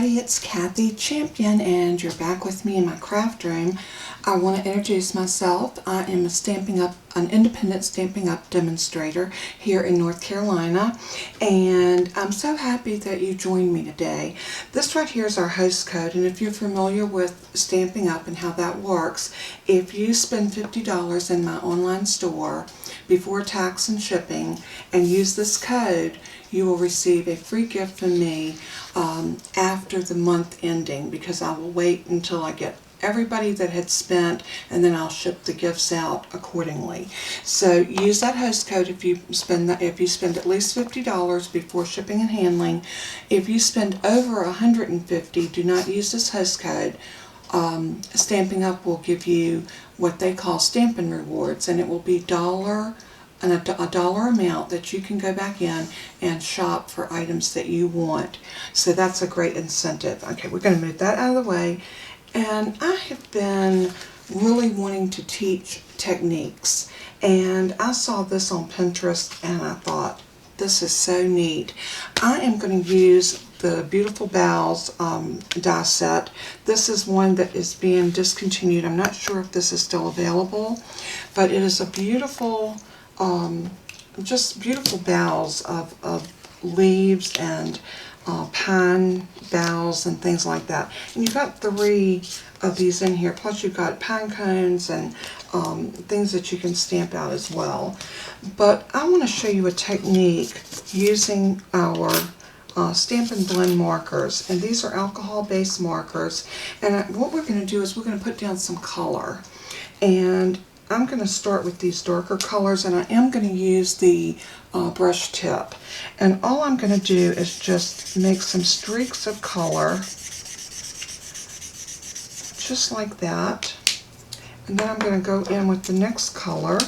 everybody, it's Kathy Champion and you're back with me in my craft room. I want to introduce myself. I am an independent Stampin' Up demonstrator here in North Carolina, and I'm so happy that you joined me today. This right here is our host code, and if you're familiar with Stampin' Up and how that works, if you spend $50 in my online store before tax and shipping and use this code, you will receive a free gift from me after the month ending, because I will wait until I get everybody that had spent, and then I'll ship the gifts out accordingly. So use that host code if you spend at least $50 before shipping and handling. If you spend over $150, do not use this host code. Stampin' Up will give you what they call Stampin' Rewards, and it will be a dollar amount that you can go back in and shop for items that you want. So that's a great incentive. Okay, we're going to move that out of the way. And I have been really wanting to teach techniques, and I saw this on Pinterest and I thought, this is so neat. I am going to use the Beautiful Boughs die set. This is one that is being discontinued. I'm not sure if this is still available, but it is a beautiful, just beautiful boughs of leaves and pine boughs and things like that. And you've got 3 of these in here, plus you've got pine cones and things that you can stamp out as well. But I want to show you a technique using our Stampin' Blend markers, and these are alcohol-based markers. And what we're going to do is we're going to put down some color, and I'm going to start with these darker colors, and I am going to use the brush tip. And all I'm going to do is just make some streaks of color, just like that. And then I'm going to go in with the next color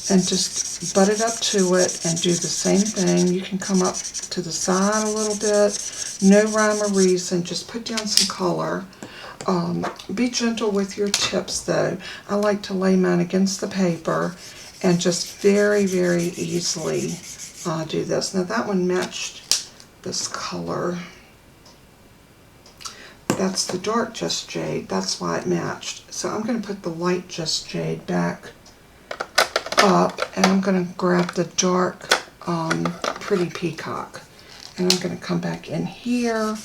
and just butt it up to it and do the same thing. You can come up to the side a little bit, no rhyme or reason, just put down some color. Be gentle with your tips though. I like to lay mine against the paper and just very, very easily do this. Now that one matched this color. That's the dark Just Jade. That's why it matched. So I'm going to put the light Just Jade back up, and I'm going to grab the dark Pretty Peacock. And I'm going to come back in here,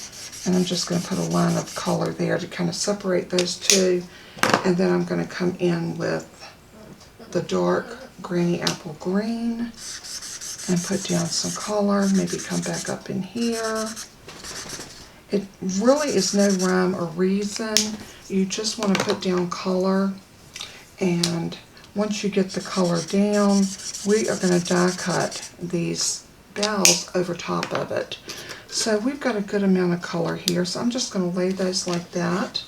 and I'm just going to put a line of color there to kind of separate those two. And then I'm going to come in with the dark Granny Apple Green and put down some color, maybe come back up in here. It really is no rhyme or reason. You just want to put down color, and once you get the color down, we are going to die cut these boughs over top of it. So we've got a good amount of color here, so I'm just going to lay those like that,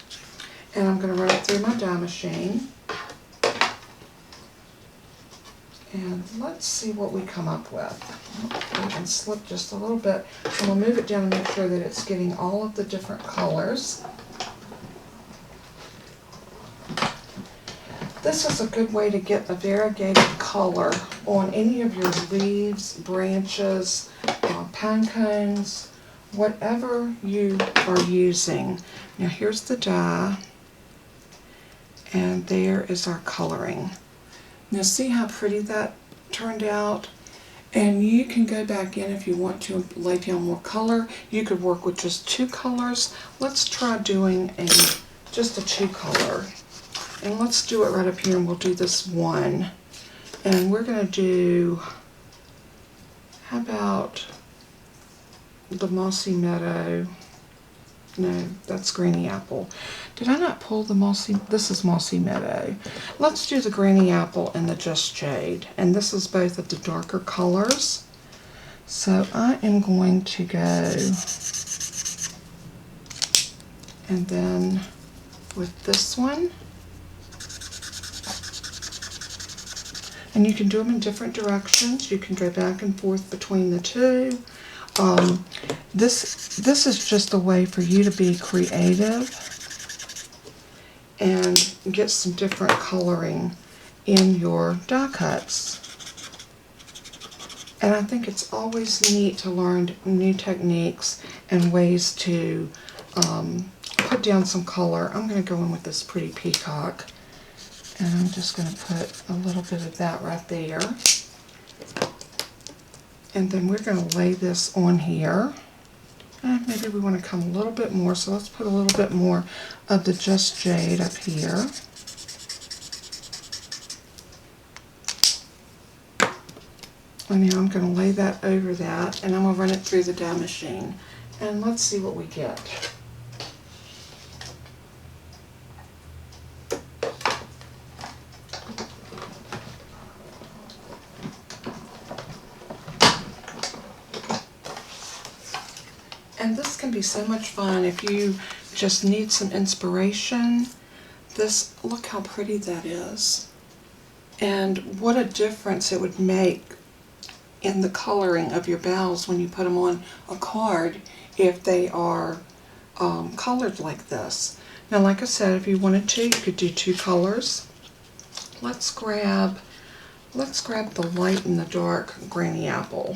and I'm going to run it through my die machine. And let's see what we come up with. I can slip just a little bit. I'm going to move it down and make sure that it's getting all of the different colors. This is a good way to get a variegated color on any of your leaves, branches, pine cones, whatever you are using. Now here's the die, and there is our coloring. Now see how pretty that turned out? And you can go back in if you want to lay down more color. You could work with just 2 colors. Let's try doing just a 2 color. And let's do it right up here, and we'll do this one. And we're going to do, how about the Mossy Meadow? No, that's Granny Apple. Did I not pull the Mossy? This is Mossy Meadow. Let's do the Granny Apple and the Just Jade. And this is both of the darker colors. So I am going to go, and then with this one. And you can do them in different directions. You can go back and forth between the two. This is just a way for you to be creative and get some different coloring in your die cuts. And I think it's always neat to learn new techniques and ways to put down some color. I'm going to go in with this pretty peacock, and I'm just going to put a little bit of that right there. And then we're going to lay this on here. And maybe we want to come a little bit more, so let's put a little bit more of the Just Jade up here. And now I'm going to lay that over that, and I'm going to run it through the die machine. And let's see what we get. And this can be so much fun if you just need some inspiration. This, look how pretty that is. And what a difference it would make in the coloring of your boughs when you put them on a card if they are colored like this. Now, like I said, if you wanted to, you could do 2 colors. Let's grab the light and the dark granny apple.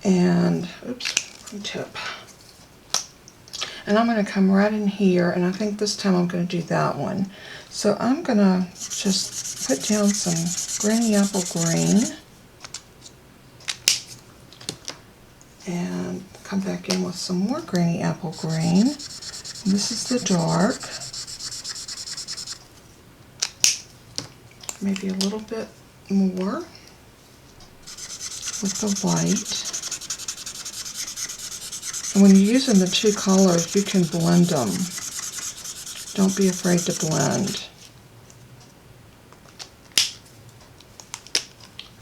And, oops, tip. And I'm going to come right in here, and I think this time I'm going to do that one. So I'm going to just put down some granny apple green and come back in with some more granny apple green. And this is the dark. Maybe a little bit more with the white. And when you're using the 2 colors, you can blend them. Don't be afraid to blend.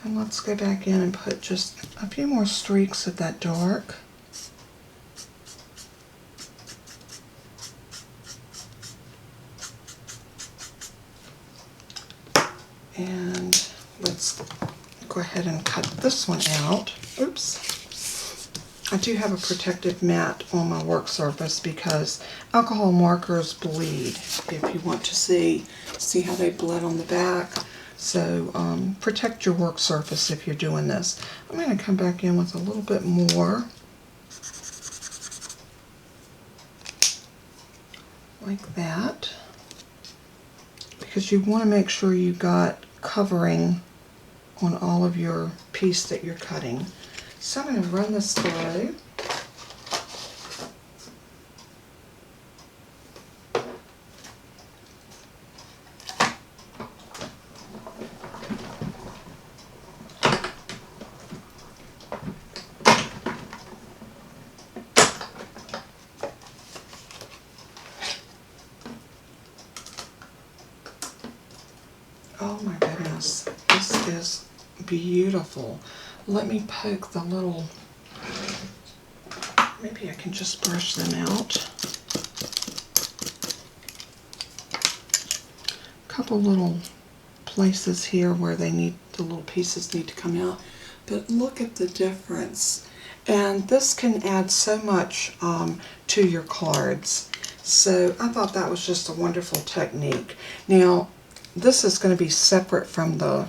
And let's go back in and put just a few more streaks of that dark. And let's go ahead and cut this one out. Oops. I do have a protective mat on my work surface because alcohol markers bleed, if you want to see how they bled on the back. So protect your work surface if you're doing this. I'm going to come back in with a little bit more, like that, because you want to make sure you got covering on all of your piece that you're cutting. So I'm going to run this through. Oh my goodness, this is beautiful. Let me poke the little, maybe I can just brush them out. A couple little places here where the little pieces need to come out. But look at the difference. And this can add so much to your cards. So I thought that was just a wonderful technique. Now, this is going to be separate from the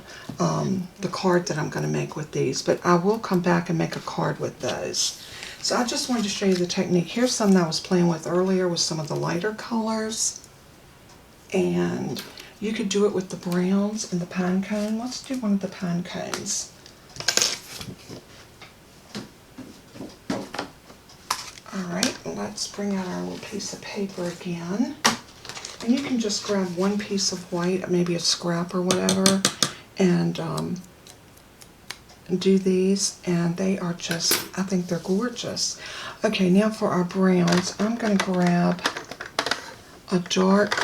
card that I'm going to make with these, but I will come back and make a card with those. So I just wanted to show you the technique. Here's some that I was playing with earlier with some of the lighter colors. And you could do it with the browns and the pine cone. Let's do one of the pine cones. Alright, let's bring out our little piece of paper again. And you can just grab one piece of white, maybe a scrap or whatever, and do these, and they are just, I think they're gorgeous. Okay, now for our browns, I'm going to grab a dark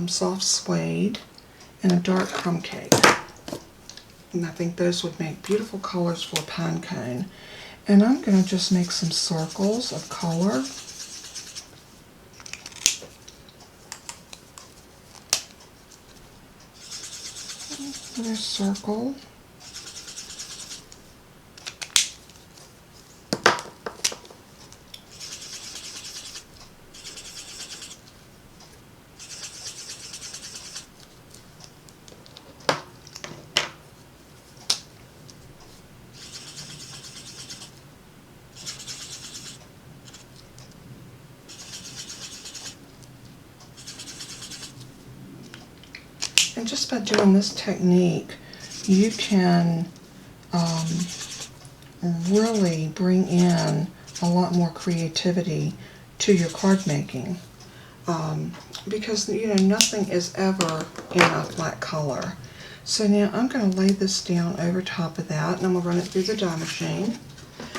soft suede and a dark crumb cake. And I think those would make beautiful colors for a pine cone. And I'm going to just make some circles of color. Another circle. just by doing this technique, you can really bring in a lot more creativity to your card making. Because, you know, nothing is ever in a flat color. So now I'm going to lay this down over top of that, and I'm going to run it through the die machine.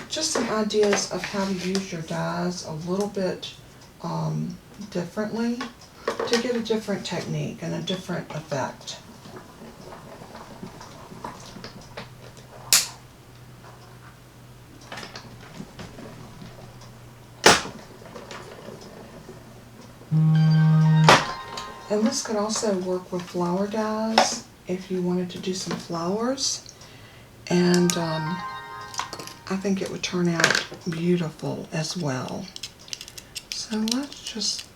Just some ideas of how to use your dies a little bit differently to get a different technique and a different effect. And this could also work with flower dies if you wanted to do some flowers. And I think it would turn out beautiful as well. So let's just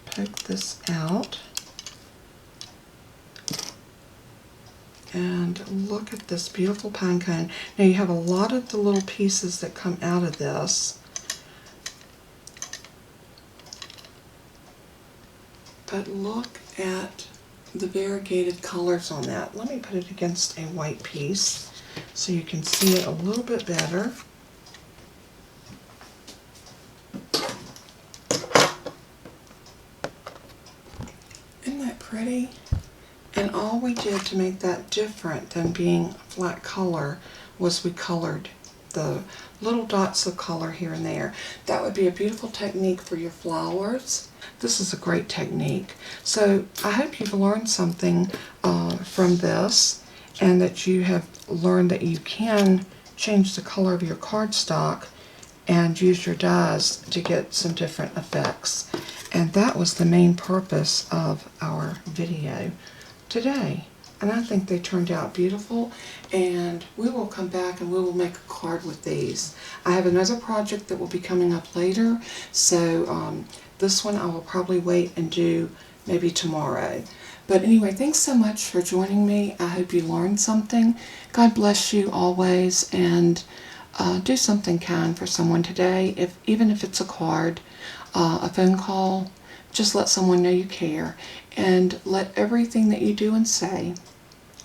poke this out. And look at this beautiful pine cone. Now you have a lot of the little pieces that come out of this. But look at the variegated colors on that. Let me put it against a white piece so you can see it a little bit better. Isn't that pretty? And all we did to make that different than being flat color was we colored the little dots of color here and there. That would be a beautiful technique for your flowers. This is a great technique. So I hope you've learned something from this, and that you have learned that you can change the color of your cardstock and use your dies to get some different effects. And that was the main purpose of our video today. And I think they turned out beautiful, and we will come back and we will make a card with these. I have another project that will be coming up later, so this one I will probably wait and do maybe tomorrow. But anyway, thanks so much for joining me. I hope you learned something. God bless you always, and do something kind for someone today, even if it's a card, a phone call. Just let someone know you care, and let everything that you do and say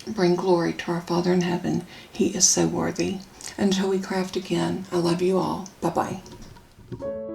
bring glory to our Father in heaven. He is so worthy. Until we craft again, I love you all. Bye-bye.